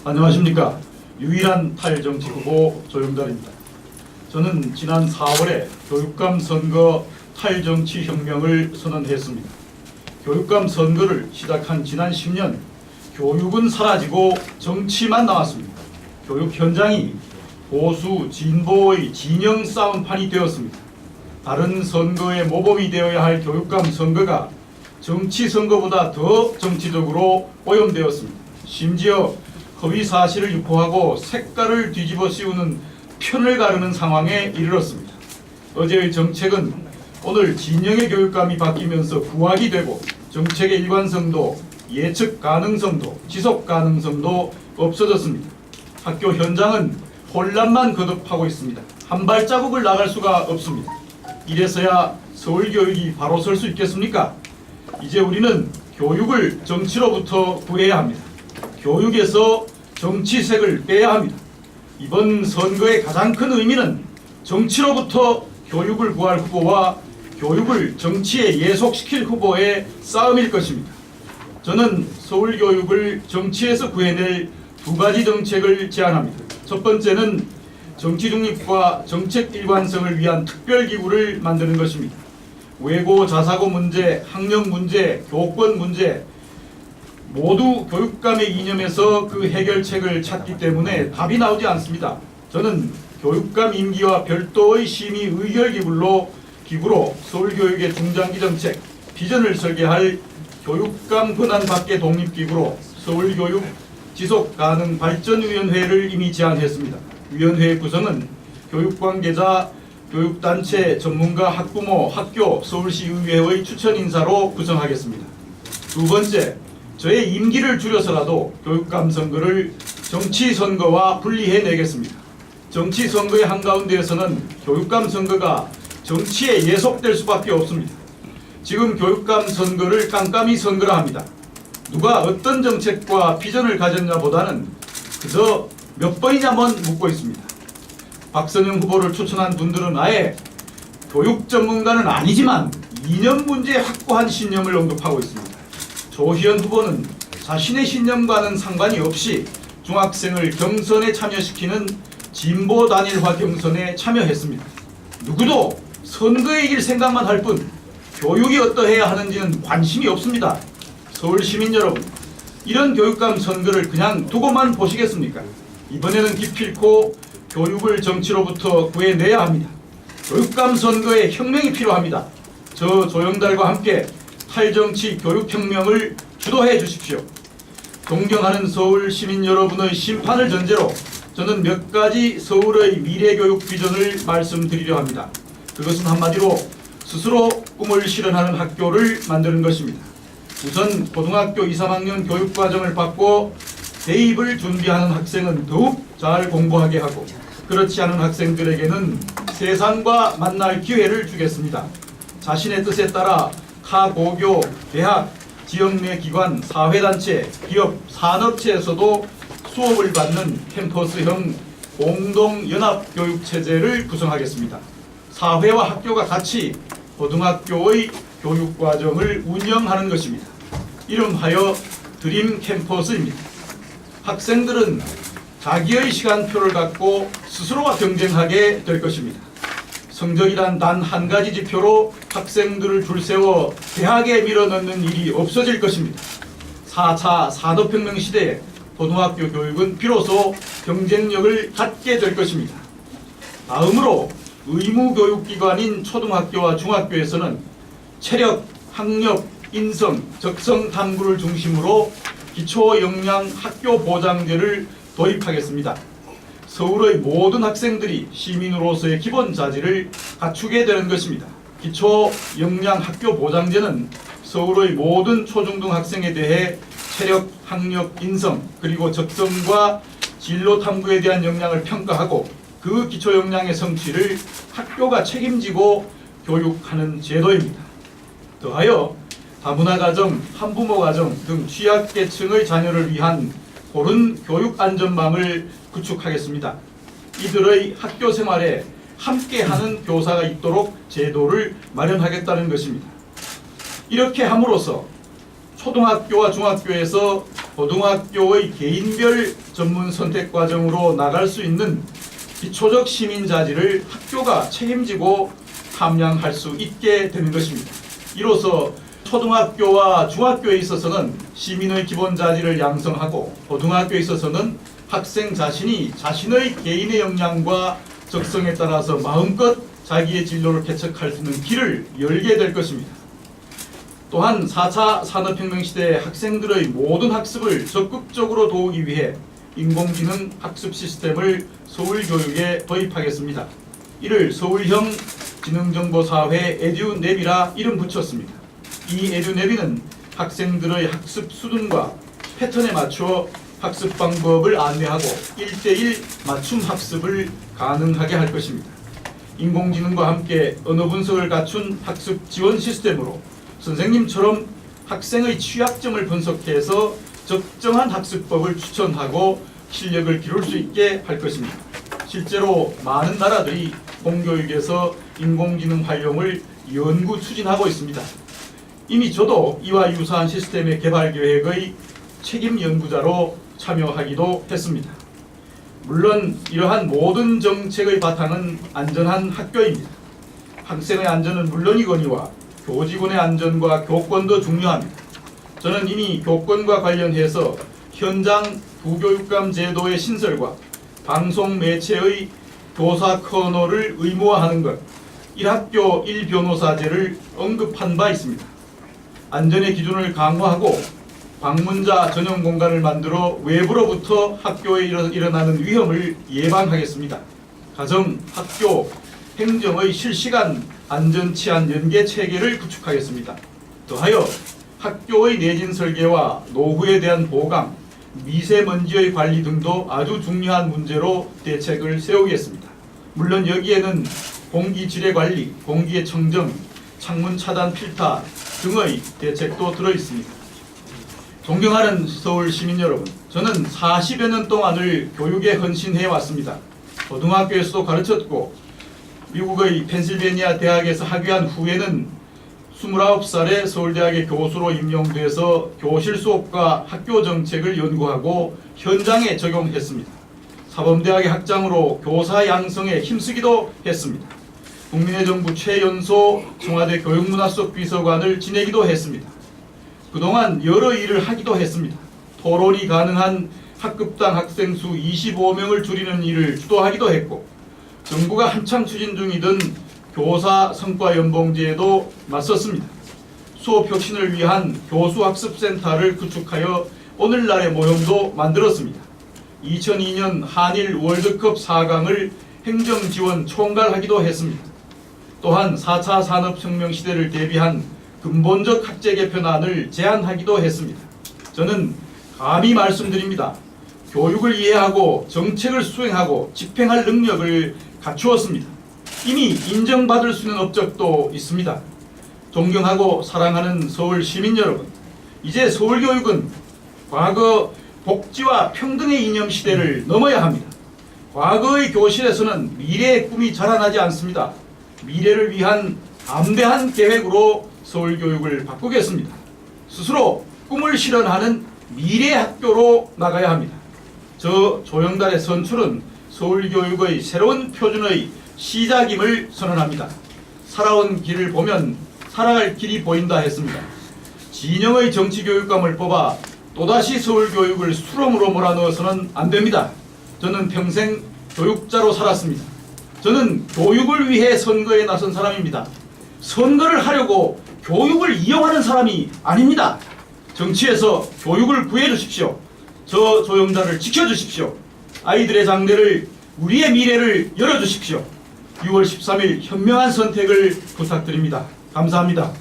안녕하십니까. 유일한 탈정치 후보 조영달입니다. 저는 지난 4월에 교육감 선거 탈정치 혁명을 선언했습니다. 교육감 선거를 시작한 지난 10년, 교육은 사라지고 정치만 남았습니다. 교육 현장이 보수, 진보의 진영 싸움판이 되었습니다. 다른 선거의 모범이 되어야 할 교육감 선거가 정치 선거보다 더 정치적으로 오염되었습니다. 심지어 허위 사실을 유포하고 색깔을 뒤집어 씌우는 편을 가르는 상황에 이르렀습니다. 어제의 정책은 오늘 진영의 교육감이 바뀌면서 부각이 되고 정책의 일관성도, 예측 가능성도, 지속 가능성도 없어졌습니다. 학교 현장은 혼란만 거듭하고 있습니다. 한 발자국을 나갈 수가 없습니다. 이래서야 서울교육이 바로 설 수 있겠습니까? 이제 우리는 교육을 정치로부터 구해야 합니다. 교육에서 정치색을 빼야 합니다. 이번 선거의 가장 큰 의미는 정치로부터 교육을 구할 후보와 교육을 정치에 예속시킬 후보의 싸움일 것입니다. 저는 서울교육을 정치에서 구해낼 두 가지 정책을 제안합니다. 첫 번째는 정치 중립과 정책 일관성을 위한 특별기구를 만드는 것입니다. 외고 자사고 문제, 학력 문제, 교권 문제 모두 교육감의 이념에서 그 해결책을 찾기 때문에 답이 나오지 않습니다. 저는 교육감 임기와 별도의 심의 의결기구로 서울교육의 중장기 정책, 비전을 설계할 교육감 권한 밖의 독립기구로 서울교육 지속가능발전위원회를 이미 제안했습니다. 위원회의 구성은 교육관계자, 교육단체, 전문가, 학부모, 학교, 서울시의회의 추천 인사로 구성하겠습니다. 두 번째, 저의 임기를 줄여서라도 교육감 선거를 정치 선거와 분리해내겠습니다. 정치 선거의 한가운데에서는 교육감 선거가 정치에 예속될 수밖에 없습니다. 지금 교육감 선거를 깜깜이 선거라 합니다. 누가 어떤 정책과 비전을 가졌냐보다는 그저 몇 번이냐만 묻고 있습니다. 박선영 후보를 추천한 분들은 아예 교육 전문가는 아니지만 이념 문제에 확고한 신념을 언급하고 있습니다. 조희연 후보는 자신의 신념과는 상관이 없이 중학생을 경선에 참여시키는 진보 단일화 경선에 참여했습니다. 누구도 선거에 이길 생각만 할 뿐 교육이 어떠해야 하는지는 관심이 없습니다. 서울 시민 여러분, 이런 교육감 선거를 그냥 두고만 보시겠습니까? 이번에는 기필코 교육을 정치로부터 구해내야 합니다. 교육감 선거에 혁명이 필요합니다. 저 조영달과 함께 탈정치 교육혁명을 주도해 주십시오. 존경하는 서울 시민 여러분의 심판을 전제로 저는 몇 가지 서울의 미래교육 비전을 말씀드리려 합니다. 그것은 한마디로 스스로 꿈을 실현하는 학교를 만드는 것입니다. 우선 고등학교 2, 3학년 교육과정을 받고 대입을 준비하는 학생은 더욱 잘 공부하게 하고 그렇지 않은 학생들에게는 세상과 만날 기회를 주겠습니다. 자신의 뜻에 따라 타고교, 대학, 지역 내 기관, 사회단체, 기업, 산업체에서도 수업을 받는 캠퍼스형 공동연합교육체제를 구성하겠습니다. 사회와 학교가 같이 고등학교의 교육과정을 운영하는 것입니다. 이름하여 드림 캠퍼스입니다. 학생들은 자기의 시간표를 갖고 스스로와 경쟁하게 될 것입니다. 성적이란 단 한 가지 지표로 학생들을 줄 세워 대학에 밀어넣는 일이 없어질 것입니다. 4차 산업혁명 시대에 고등학교 교육은 비로소 경쟁력을 갖게 될 것입니다. 다음으로 의무교육기관인 초등학교와 중학교에서는 체력, 학력, 인성, 적성 탐구를 중심으로 기초역량 학교보장제를 도입하겠습니다. 서울의 모든 학생들이 시민으로서의 기본 자질을 갖추게 되는 것입니다. 기초역량 학교보장제는 서울의 모든 초중등 학생에 대해 체력, 학력, 인성, 그리고 적성과 진로 탐구에 대한 역량을 평가하고 그 기초 역량의 성취를 학교가 책임지고 교육하는 제도입니다. 더하여 다문화 가정, 한부모 가정 등 취약계층의 자녀를 위한 고른 교육 안전망을 구축하겠습니다. 이들의 학교 생활에 함께하는 교사가 있도록 제도를 마련하겠다는 것입니다. 이렇게 함으로써 초등학교와 중학교에서 고등학교의 개인별 전문 선택 과정으로 나갈 수 있는 기초적 시민 자질을 학교가 책임지고 함양할 수 있게 되는 것입니다. 이로써 초등학교와 중학교에 있어서는 시민의 기본 자질을 양성하고 고등학교에 있어서는 학생 자신이 자신의 개인의 역량과 적성에 따라서 마음껏 자기의 진로를 개척할 수 있는 길을 열게 될 것입니다. 또한 4차 산업혁명 시대의 학생들의 모든 학습을 적극적으로 도우기 위해 인공지능 학습 시스템을 서울교육에 도입하겠습니다. 이를 서울형 지능정보사회 에듀냅이라 이름 붙였습니다. 이 에듀냅이는 학생들의 학습 수준과 패턴에 맞춰 학습 방법을 안내하고 1:1 맞춤 학습을 가능하게 할 것입니다. 인공지능과 함께 언어 분석을 갖춘 학습 지원 시스템으로 선생님처럼 학생의 취약점을 분석해서 적정한 학습법을 추천하고 실력을 기를 수 있게 할 것입니다. 실제로 많은 나라들이 공교육에서 인공지능 활용을 연구 추진하고 있습니다. 이미 저도 이와 유사한 시스템의 개발 계획의 책임 연구자로 참여하기도 했습니다. 물론 이러한 모든 정책의 바탕은 안전한 학교입니다. 학생의 안전은 물론이거니와 교직원의 안전과 교권도 중요합니다. 저는 이미 교권과 관련해서 현장 부교육감 제도의 신설과 방송 매체의 교사 커널을 의무화하는 것, 1학교 1변호사제를 언급한 바 있습니다. 안전의 기준을 강화하고 방문자 전용 공간을 만들어 외부로부터 학교에 일어나는 위험을 예방하겠습니다. 가정, 학교, 행정의 실시간 안전치안 연계 체계를 구축하겠습니다. 더하여 학교의 내진 설계와 노후에 대한 보강, 미세먼지의 관리 등도 아주 중요한 문제로 대책을 세우겠습니다. 물론 여기에는 공기 질의 관리, 공기의 청정, 창문 차단 필터 등의 대책도 들어있습니다. 존경하는 서울 시민 여러분, 저는 40여 년 동안을 교육에 헌신해 왔습니다. 고등학교에서도 가르쳤고 미국의 펜실베니아 대학에서 학위한 후에는 29살에 서울대학의 교수로 임용돼서 교실 수업과 학교 정책을 연구하고 현장에 적용했습니다. 사범대학의 학장으로 교사 양성에 힘쓰기도 했습니다. 국민의 정부 최연소 청와대 교육문화수석 비서관을 지내기도 했습니다. 그동안 여러 일을 하기도 했습니다. 토론이 가능한 학급당 학생 수 25명을 줄이는 일을 주도하기도 했고 정부가 한창 추진 중이던 교사 성과 연봉제에도 맞섰습니다. 수업 혁신을 위한 교수학습센터를 구축하여 오늘날의 모형도 만들었습니다. 2002년 한일 월드컵 4강을 행정지원 총괄하기도 했습니다. 또한 4차 산업혁명 시대를 대비한 근본적 학제 개편안을 제안하기도 했습니다. 저는 감히 말씀드립니다. 교육을 이해하고 정책을 수행하고 집행할 능력을 갖추었습니다. 이미 인정받을 수 있는 업적도 있습니다. 존경하고 사랑하는 서울 시민 여러분, 이제 서울교육은 과거 복지와 평등의 이념 시대를 넘어야 합니다. 과거의 교실에서는 미래의 꿈이 자라나지 않습니다. 미래를 위한 담대한 계획으로 서울교육을 바꾸겠습니다. 스스로 꿈을 실현하는 미래 학교로 나가야 합니다. 저 조영달의 선출은 서울교육의 새로운 표준의 시작임을 선언합니다. 살아온 길을 보면 살아갈 길이 보인다 했습니다. 진영의 정치교육감을 뽑아 또다시 서울교육을 수렁으로 몰아넣어서는 안 됩니다. 저는 평생 교육자로 살았습니다. 저는 교육을 위해 선거에 나선 사람입니다. 선거를 하려고 교육을 이용하는 사람이 아닙니다. 정치에서 교육을 구해 주십시오. 저 조영달을 지켜주십시오. 아이들의 장래를, 우리의 미래를 열어주십시오. 6월 13일 현명한 선택을 부탁드립니다. 감사합니다.